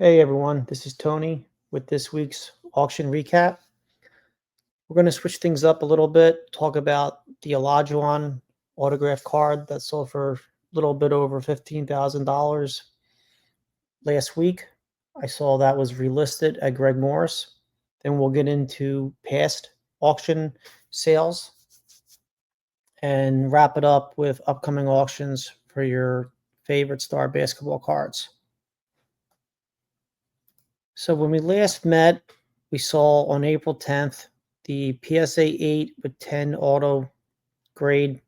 Hey everyone, this is Tony with this week's auction recap. We're going to switch things up a little bit, talk about the Olajuwon autograph card that sold for a little bit over $15,000 last week. I saw that was relisted at Greg Morris. Then we'll get into past auction sales and wrap it up with upcoming auctions for your favorite star basketball cards. So when we last met, we saw on April 10th the PSA 8 with 10 auto grade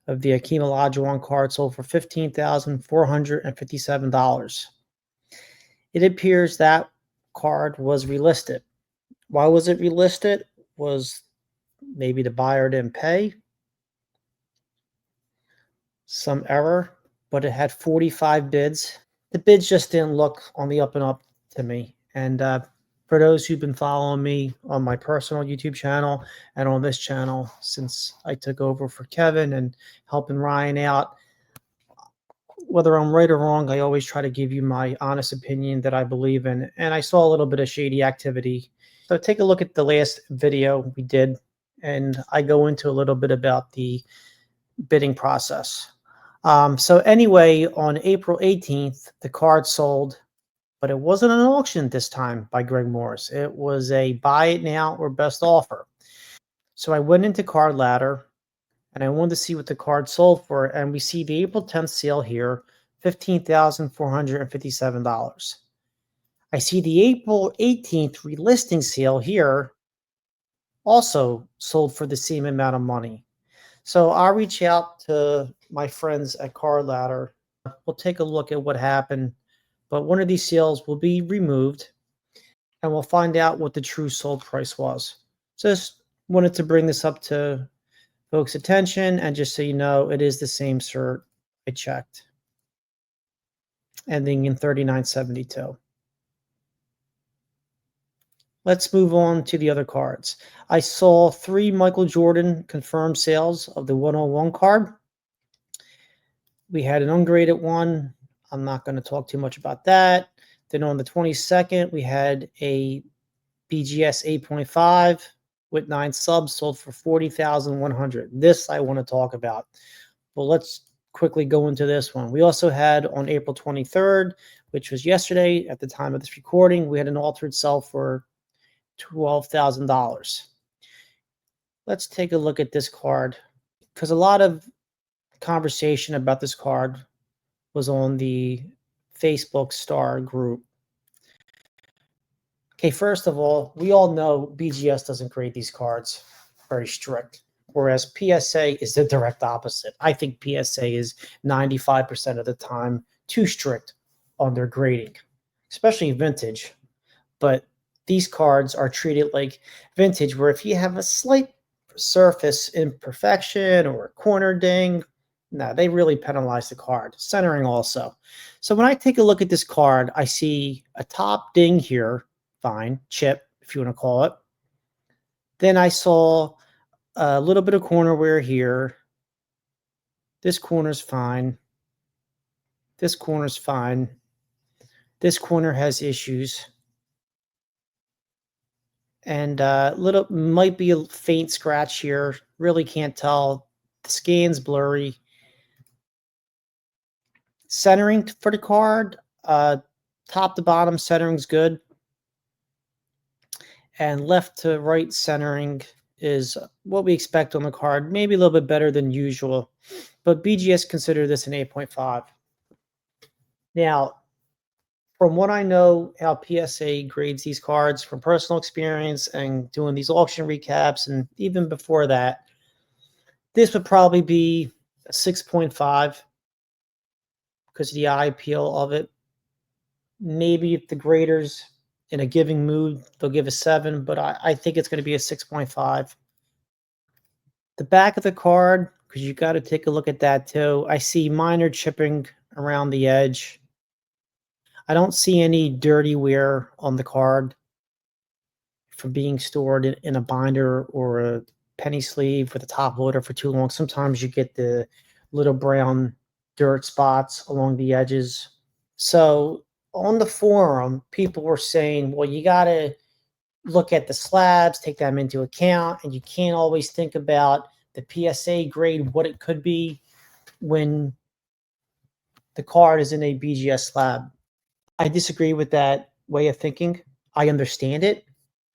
of the Hakeem Olajuwon card sold for $15,457. It appears that card was relisted. Why was it relisted? Was maybe the buyer didn't pay? Some error, but it had 45 bids. The bids just didn't look on the up and up to me. And for those who've been following me on my personal YouTube channel and on this channel since I took over for Kevin and helping Ryan out, whether I'm right or wrong, I always try to give you my honest opinion that I believe in. And I saw a little bit of shady activity. So take a look at the last video we did, and I go into a little bit about the bidding process. So anyway, on April 18th, the card sold, but it wasn't an auction this time by Greg Morris. It was a buy it now or best offer. So I went into Card Ladder and I wanted to see what the card sold for. And we see the April 10th sale here, $15,457. I see the April 18th relisting sale here, also sold for the same amount of money. So I'll reach out to my friends at Card Ladder. We'll take a look at what happened, but one of these sales will be removed and we'll find out what the true sold price was. Just wanted to bring this up to folks' attention, and just so you know, it is the same cert I checked, ending in 3972. Let's move on to the other cards. I saw 3 Michael Jordan confirmed sales of the 101 card. We had an ungraded one. I'm not going to talk too much about that. Then on the 22nd, we had a BGS 8.5 with 9 subs sold for $40,100. This I want to talk about. Well, let's quickly go into this one. We also had on April 23rd, which was yesterday at the time of this recording, we had an altered sell for $12,000. Let's take a look at this card, because a lot of conversation about this card was on the Facebook Star group. Okay, first of all, we all know BGS doesn't grade these cards very strict, whereas PSA is the direct opposite. I think PSA is 95% of the time too strict on their grading, especially vintage. But these cards are treated like vintage, where if you have a slight surface imperfection or a corner ding, no, they really penalize the card. Centering also. So when I take a look at this card, I see a top ding here, fine, chip, if you want to call it. Then I saw a little bit of corner wear here. This corner's fine. This corner's fine. This corner has issues. And little might be a faint scratch here. Really can't tell. The scan's blurry. Centering for the card, top to bottom centering's good. And left to right centering is what we expect on the card. Maybe a little bit better than usual. But BGS consider this an 8.5. Now, from what I know, how PSA grades these cards from personal experience and doing these auction recaps, and even before that, this would probably be a 6.5 because of the eye appeal of it. Maybe if the graders in a giving mood, they'll give a 7, but I think it's going to be a 6.5. The back of the card, because you got to take a look at that too. I see minor chipping around the edge. I don't see any dirty wear on the card from being stored in a binder or a penny sleeve with a top loader for too long. Sometimes you get the little brown dirt spots along the edges. So on the forum, people were saying, well, you got to look at the slabs, take them into account, and you can't always think about the PSA grade, what it could be when the card is in a BGS slab. I disagree with that way of thinking. I understand it,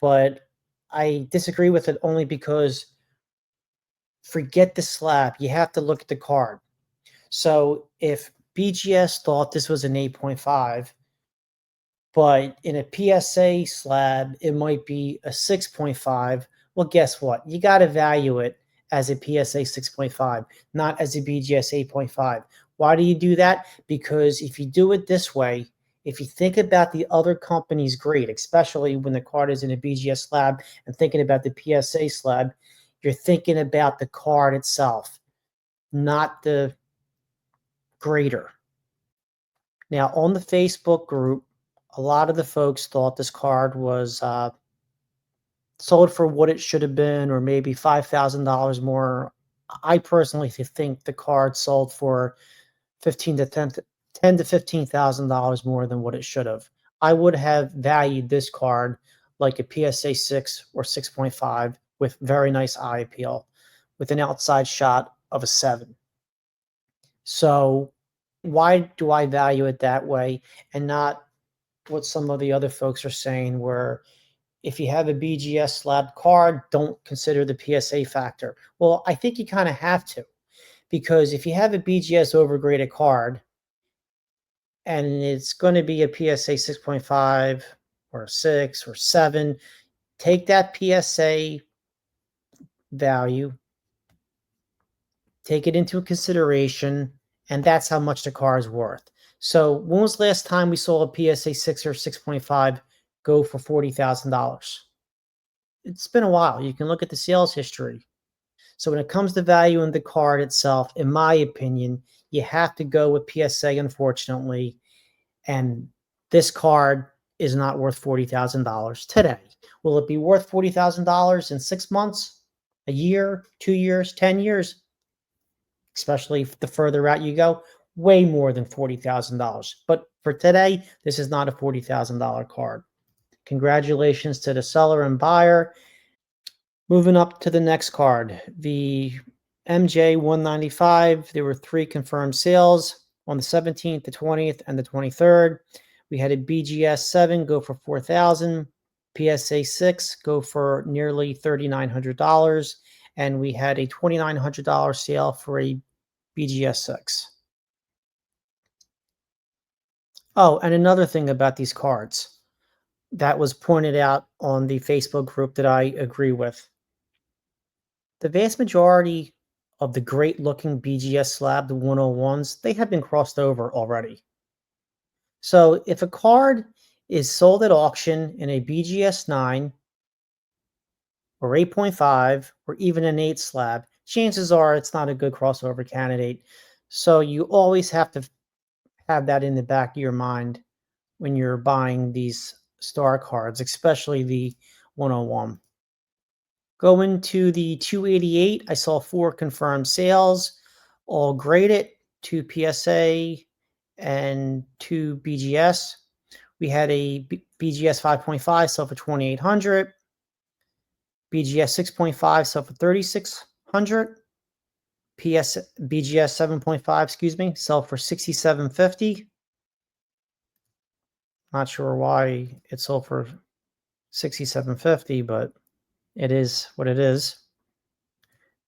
but I disagree with it only because forget the slab. You have to look at the card. So if BGS thought this was an 8.5, but in a PSA slab, it might be a 6.5. Well, guess what? You got to value it as a PSA 6.5, not as a BGS 8.5. Why do you do that? Because if you do it this way, if you think about the other company's grade, especially when the card is in a BGS slab and thinking about the PSA slab, you're thinking about the card itself, not the grader. Now, on the Facebook group, a lot of the folks thought this card was sold for what it should have been, or maybe $5,000 more. I personally think the card sold for $10 to $15,000 more than what it should have. I would have valued this card like a PSA 6 or 6.5 with very nice eye appeal, with an outside shot of a 7. So why do I value it that way and not what some of the other folks are saying, where if you have a BGS slab card, don't consider the PSA factor? Well, I think you kind of have to, because if you have a BGS overgraded card and it's going to be a PSA 6.5 or a 6 or 7, take that PSA value, take it into consideration, and that's how much the car is worth. So when was the last time we saw a PSA 6 or 6.5 go for $40,000? It's been a while. You can look at the sales history. So when it comes to value in the card itself, in my opinion, you have to go with PSA, unfortunately. And this card is not worth $40,000 today. Will it be worth $40,000 in 6 months, a year, 2 years, 10 years? Especially the further out you go, way more than $40,000. But for today, this is not a $40,000 card. Congratulations to the seller and buyer. Moving up to the next card, the MJ 195. There were 3 confirmed sales on the 17th, the 20th, and the 23rd. We had a BGS 7 go for $4,000, PSA 6 go for nearly $3,900, and we had a $2,900 sale for a BGS 6. Oh, and another thing about these cards that was pointed out on the Facebook group that I agree with. The vast majority of the great-looking BGS slab, the 101s, they have been crossed over already. So if a card is sold at auction in a BGS 9 or 8.5 or even an 8 slab, chances are it's not a good crossover candidate. So you always have to have that in the back of your mind when you're buying these star cards, especially the 101. Going to the 288, I saw 4 confirmed sales, all graded, 2 PSA and 2 BGS. We had a BGS 5.5 sell for $2,800, BGS 6.5 sell for $3,600, BGS 7.5, sell for $6,750. Not sure why it sold for $6,750, but it is what it is.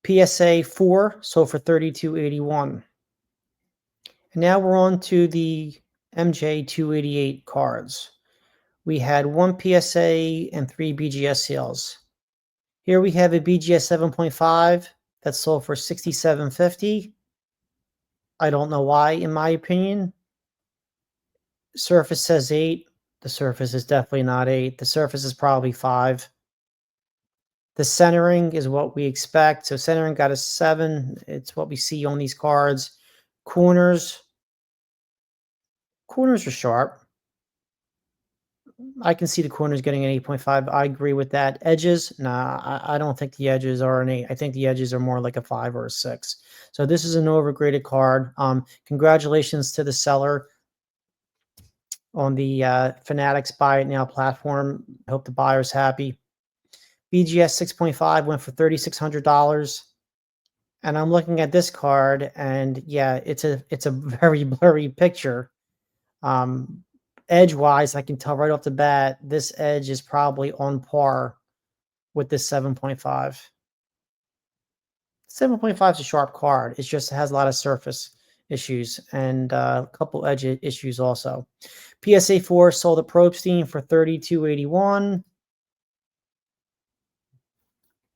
PSA 4 sold for $3,281. And now we're on to the MJ 288 cards. We had 1 PSA and 3 BGS sales. Here we have a BGS 7.5 that sold for $6,750. I don't know why, in my opinion. Surface says 8. The surface is definitely not 8. The surface is probably 5. The centering is what we expect. So centering got a 7. It's what we see on these cards. Corners are sharp. I can see the corners getting an 8.5. I agree with that. Edges, nah, I don't think the edges are an 8. I think the edges are more like a 5 or a 6. So this is an overgraded card. Congratulations to the seller. on the Fanatics Buy It Now platform. I hope the buyer's happy. BGS 6.5 went for $3,600. And I'm looking at this card, and yeah, it's a very blurry picture. Edge-wise, I can tell right off the bat, this edge is probably on par with this 7.5. 7.5 is a sharp card. It just has a lot of surface issues and a couple edge issues also. PSA 4 sold at Probstein for $32.81.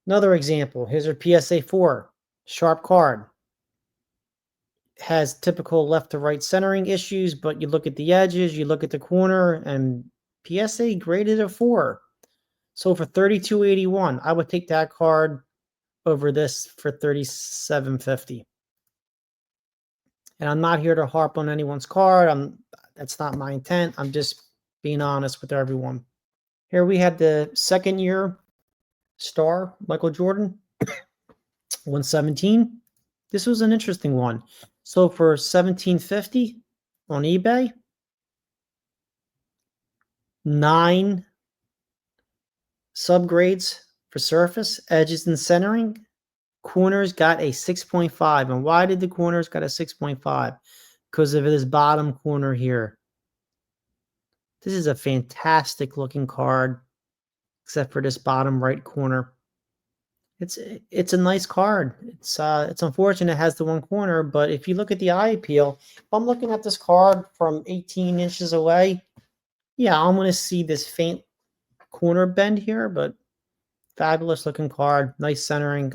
Another example. Here's our PSA 4. Sharp card. Has typical left to right centering issues, but you look at the edges, you look at the corner, and PSA graded a 4. So for $32.81, I would take that card over this for $37.50. And I'm not here to harp on anyone's card. That's not my intent. I'm just being honest with everyone. Here we had the second year star, Michael Jordan, 117. This was an interesting one. So for $17.50 on eBay, 9 subgrades for surface, edges and centering. Corners got a 6.5. And why did the corners got a 6.5? Because of this bottom corner here. This is a fantastic looking card, except for this bottom right corner. It's a nice card. It's unfortunate it has the one corner, but if you look at the eye appeal, if I'm looking at this card from 18 inches away, yeah, I'm going to see this faint corner bend here, but fabulous looking card, nice centering.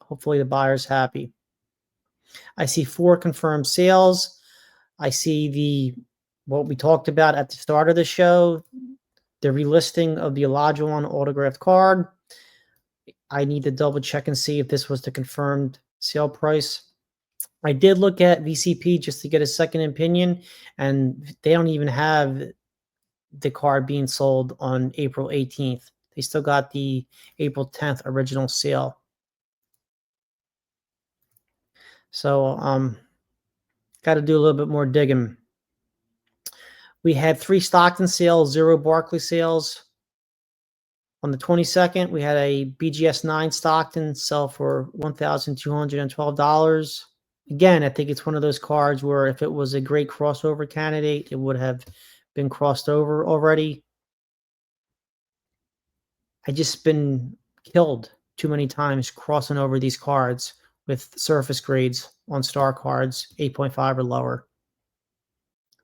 Hopefully the buyer's happy. I see 4 confirmed sales. I see what we talked about at the start of the show, the relisting of the Olajuwon autographed card. I need to double check and see if this was the confirmed sale price. I did look at VCP just to get a second opinion, and they don't even have the card being sold on April 18th. They still got the April 10th original sale. So, got to do a little bit more digging. We had 3 Stockton sales, 0 Barkley sales. On the 22nd, we had a BGS 9 Stockton sell for $1,212. Again, I think it's one of those cards where if it was a great crossover candidate, it would have been crossed over already. I just been killed too many times crossing over these cards with surface grades on star cards, 8.5 or lower.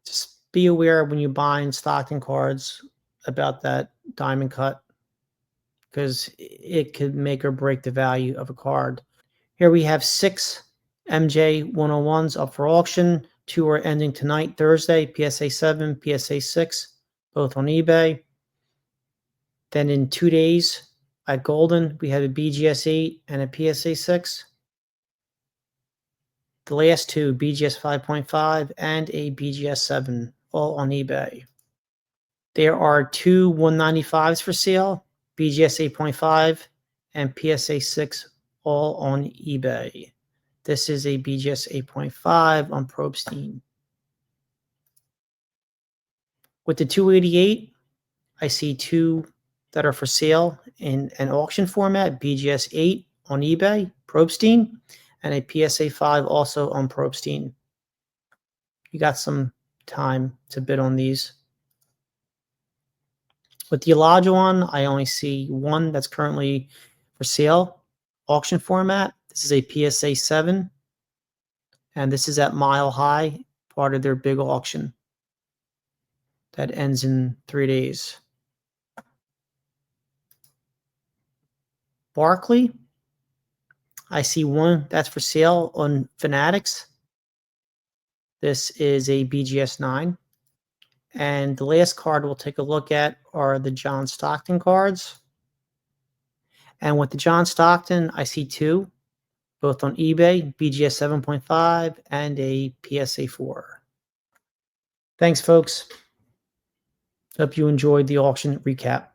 Just be aware when you're buying Stockton cards about that diamond cut, because it could make or break the value of a card. Here we have 6 MJ 101s up for auction. 2 are ending tonight, Thursday, PSA 7, PSA 6, both on eBay. Then in 2 days at Golden, we have a BGS 8 and a PSA 6. The last 2, BGS 5.5 and a BGS 7, all on eBay. There are 2 195s for sale, BGS 8.5 and PSA 6, all on eBay. This is a BGS 8.5 on Probstein. With the 288, I see 2 that are for sale in an auction format, BGS 8 on eBay, Probstein, and a PSA 5 also on Probstein. You got some time to bid on these. With the Olajuwon, I only see 1 that's currently for sale, auction format. This is a PSA 7, and this is at Mile High, part of their big auction that ends in 3 days. Barkley, I see 1 that's for sale on Fanatics. This is a BGS 9. And the last card we'll take a look at are the John Stockton cards. And with the John Stockton, I see 2, both on eBay, BGS 7.5 and a PSA 4. Thanks, folks. Hope you enjoyed the auction recap.